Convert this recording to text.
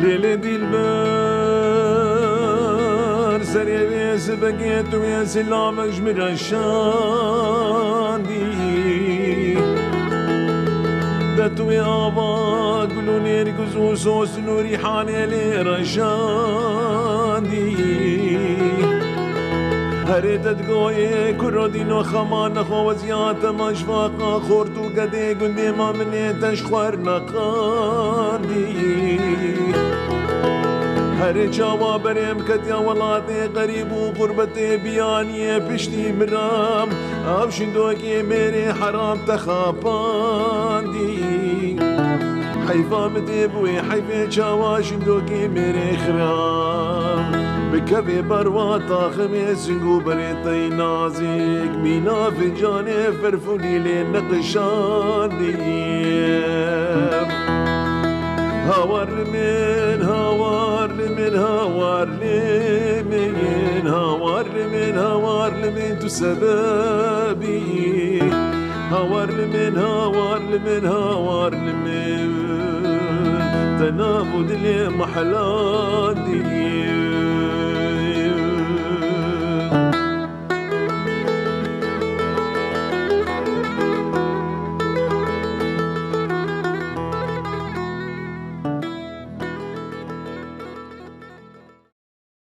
ليلة البار سريع سبقيت ويا سلام اجمر الشاندي دتوي آباد بلوني ركزو صوص نوري حاني لرشاندي هريتت قوي كرودينو خمان خوزيات مشفاقا خورتو قدي قندي ما مني تشخور نقاندي هر جاوا بریم کتیا ولادی غریب و غربتی بیانیه پشتی مرام آب شندوکی میری حرام تخاباندی حیفا متبوی حیف جاوا شندوکی میری خرام بکوی برواتا خمی سنگو بریتی نازک مینا فنجان فرفونی لی نقشاندیم هوار لمن هوار لمن هوار لمن هوار لمن هوار لمن تسبابي هوار لمن هوار لمن هوار لمن تنافد لي محلادي